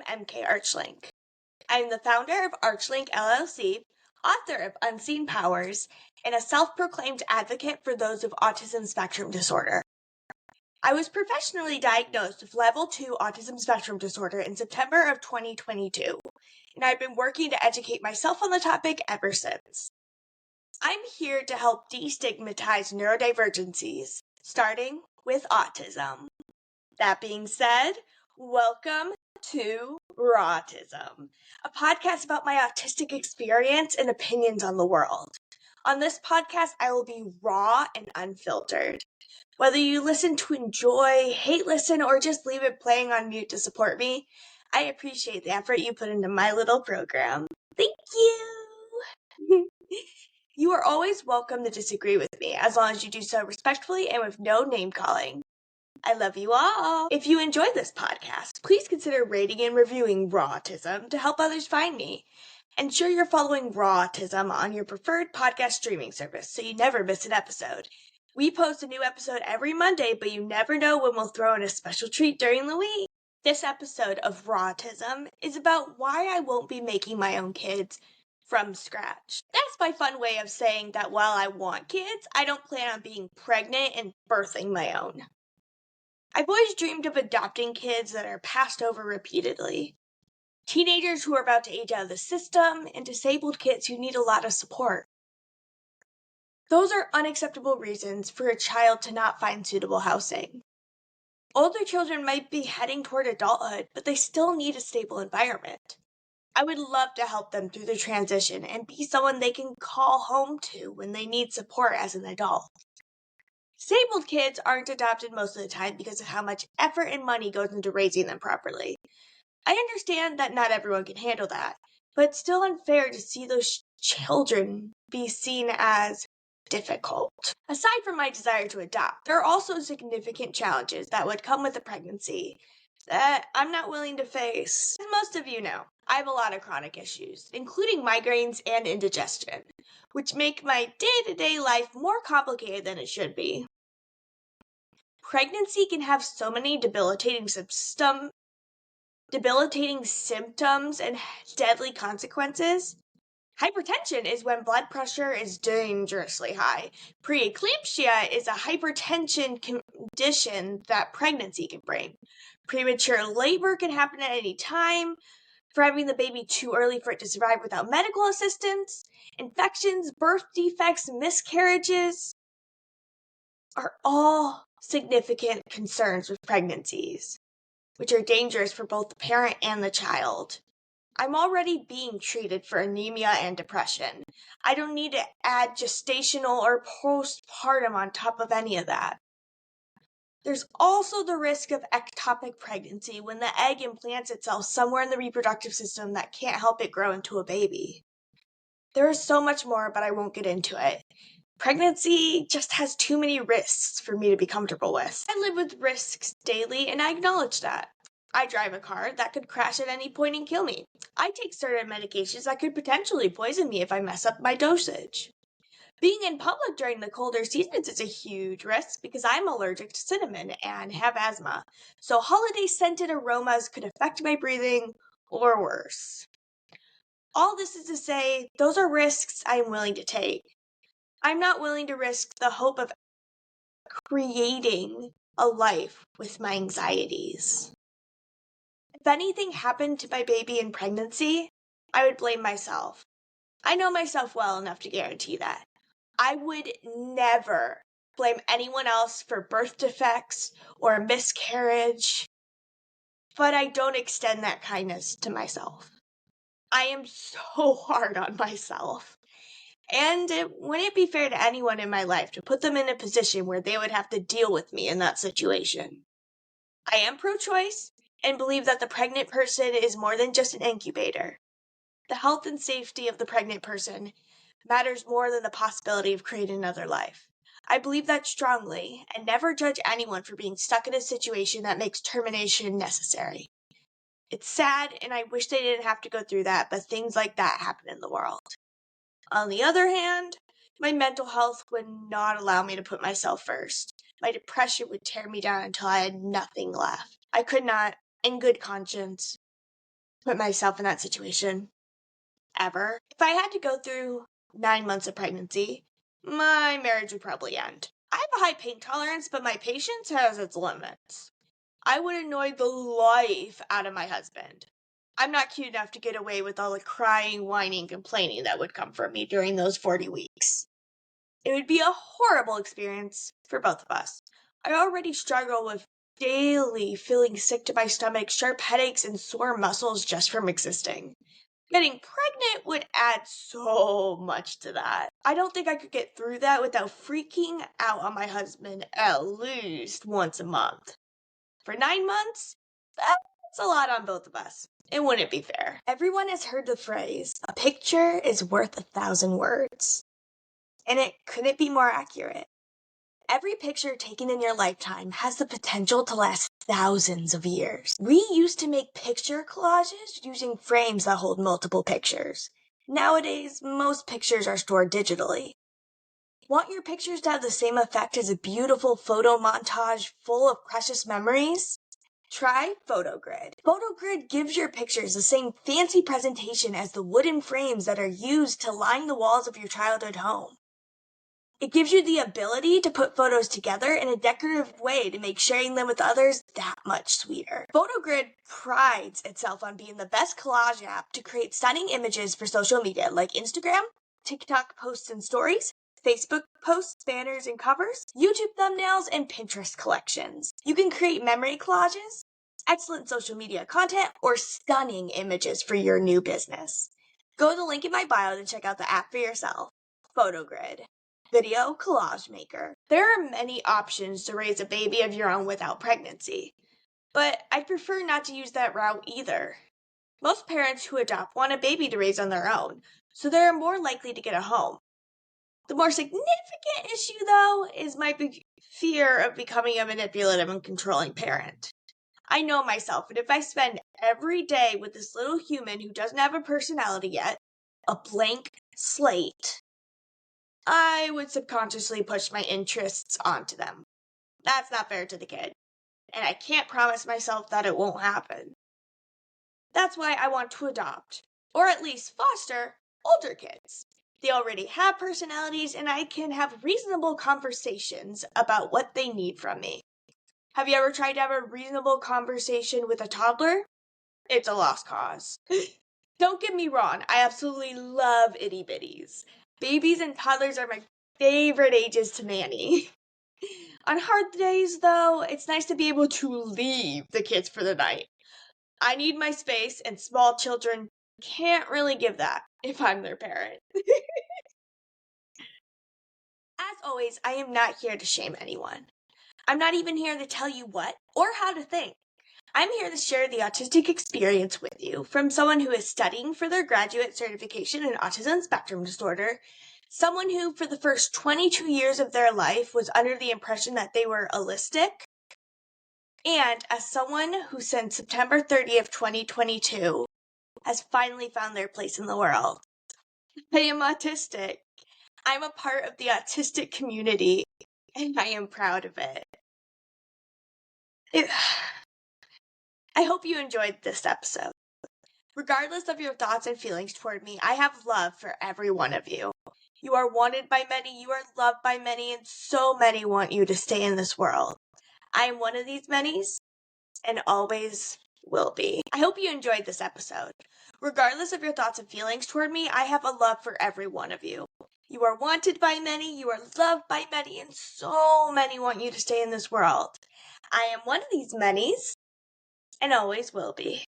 EmKay Archlink. I'm the founder of Archlink LLC, author of Unseen Powers, and a self-proclaimed advocate for those with autism spectrum disorder. I was professionally diagnosed with level 2 autism spectrum disorder in September of 2022, and I've been working to educate myself on the topic ever since. I'm here to help destigmatize neurodivergencies, starting with autism. That being said, welcome to RAW-tism, a podcast about my autistic experience and opinions on the world. On this podcast, I will be raw and unfiltered. Whether you listen to enjoy, hate listen, or just leave it playing on mute to support me, I appreciate the effort you put into my little program. Thank you! You are always welcome to disagree with me, as long as you do so respectfully and with no name-calling. I love you all. If you enjoyed this podcast, please consider rating and reviewing RAW-tism to help others find me. Ensure you're following RAW-tism on your preferred podcast streaming service so you never miss an episode. We post a new episode every Monday, but you never know when we'll throw in a special treat during the week. This episode of RAW-tism is about why I won't be making my own kids from scratch. That's my fun way of saying that while I want kids, I don't plan on being pregnant and birthing my own. I've always dreamed of adopting kids that are passed over repeatedly. Teenagers who are about to age out of the system, and disabled kids who need a lot of support. Those are unacceptable reasons for a child to not find suitable housing. Older children might be heading toward adulthood, but they still need a stable environment. I would love to help them through the transition and be someone they can call home to when they need support as an adult. Disabled kids aren't adopted most of the time because of how much effort and money goes into raising them properly. I understand that not everyone can handle that, but it's still unfair to see those children be seen as difficult. Aside from my desire to adopt, there are also significant challenges that would come with a pregnancy that I'm not willing to face. As most of you know, I have a lot of chronic issues, including migraines and indigestion, which make my day-to-day life more complicated than it should be. Pregnancy can have so many debilitating symptoms and deadly consequences. Hypertension is when blood pressure is dangerously high. Preeclampsia is a hypertension condition that pregnancy can bring. Premature labor can happen at any time. Having the baby too early for it to survive without medical assistance. Infections, birth defects, miscarriages are all significant concerns with pregnancies, which are dangerous for both the parent and the child. I'm already being treated for anemia and depression. I don't need to add gestational or postpartum on top of any of that. There's also the risk of ectopic pregnancy when the egg implants itself somewhere in the reproductive system that can't help it grow into a baby. There is so much more, but I won't get into it. Pregnancy just has too many risks for me to be comfortable with. I live with risks daily, and I acknowledge that. I drive a car that could crash at any point and kill me. I take certain medications that could potentially poison me if I mess up my dosage. Being in public during the colder seasons is a huge risk because I'm allergic to cinnamon and have asthma, so holiday-scented aromas could affect my breathing or worse. All this is to say, those are risks I am willing to take. I'm not willing to risk the hope of creating a life with my anxieties. If anything happened to my baby in pregnancy, I would blame myself. I know myself well enough to guarantee that. I would never blame anyone else for birth defects or miscarriage, but I don't extend that kindness to myself. I am so hard on myself. And it wouldn't be fair to anyone in my life to put them in a position where they would have to deal with me in that situation. I am pro-choice and believe that the pregnant person is more than just an incubator. The health and safety of the pregnant person matters more than the possibility of creating another life. I believe that strongly and never judge anyone for being stuck in a situation that makes termination necessary. It's sad and I wish they didn't have to go through that, but things like that happen in the world. On the other hand, my mental health would not allow me to put myself first. My depression would tear me down until I had nothing left. I could not, in good conscience, put myself in that situation. Ever. If I had to go through 9 months of pregnancy, my marriage would probably end. I have a high pain tolerance, but my patience has its limits. I would annoy the life out of my husband. I'm not cute enough to get away with all the crying, whining, complaining that would come from me during those 40 weeks. It would be a horrible experience for both of us. I already struggle with daily feeling sick to my stomach, sharp headaches, and sore muscles just from existing. Getting pregnant would add so much to that. I don't think I could get through that without freaking out on my husband at least once a month. For 9 months, that's a lot on both of us. It wouldn't be fair. Everyone has heard the phrase, a picture is worth 1,000 words. And it couldn't be more accurate. Every picture taken in your lifetime has the potential to last thousands of years. We used to make picture collages using frames that hold multiple pictures. Nowadays, most pictures are stored digitally. Want your pictures to have the same effect as a beautiful photo montage full of precious memories? Try PhotoGrid. PhotoGrid gives your pictures the same fancy presentation as the wooden frames that are used to line the walls of your childhood home. It gives you the ability to put photos together in a decorative way to make sharing them with others that much sweeter. PhotoGrid prides itself on being the best collage app to create stunning images for social media like Instagram, TikTok posts and stories, Facebook posts, banners, and covers, YouTube thumbnails, and Pinterest collections. You can create memory collages, excellent social media content, or stunning images for your new business. Go to the link in my bio to check out the app for yourself. PhotoGrid. Video collage maker. There are many options to raise a baby of your own without pregnancy, but I'd prefer not to use that route either. Most parents who adopt want a baby to raise on their own, so they are more likely to get a home. The more significant issue, though, is my fear of becoming a manipulative and controlling parent. I know myself, and if I spend every day with this little human who doesn't have a personality yet, a blank slate, I would subconsciously push my interests onto them. That's not fair to the kid, and I can't promise myself that it won't happen. That's why I want to adopt, or at least foster, older kids. They already have personalities, and I can have reasonable conversations about what they need from me. Have you ever tried to have a reasonable conversation with a toddler? It's a lost cause. Don't get me wrong, I absolutely love itty bitties. Babies and toddlers are my favorite ages to nanny. On hard days, though, it's nice to be able to leave the kids for the night. I need my space, and small children can't really give that if I'm their parent. As always, I am not here to shame anyone. I'm not even here to tell you what or how to think. I'm here to share the autistic experience with you from someone who is studying for their graduate certification in autism spectrum disorder, someone who for the first 22 years of their life was under the impression that they were allistic, and as someone who since September 30th, 2022 has finally found their place in the world. I am autistic. I'm a part of the autistic community, and I am proud of it. I hope you enjoyed this episode. Regardless of your thoughts and feelings toward me, I have love for every one of you. You are wanted by many, you are loved by many, and so many want you to stay in this world. I am one of these manys, and always will be. I hope you enjoyed this episode. Regardless of your thoughts and feelings toward me, I have a love for every one of you. You are wanted by many, you are loved by many, and so many want you to stay in this world. I am one of these manys, and always will be.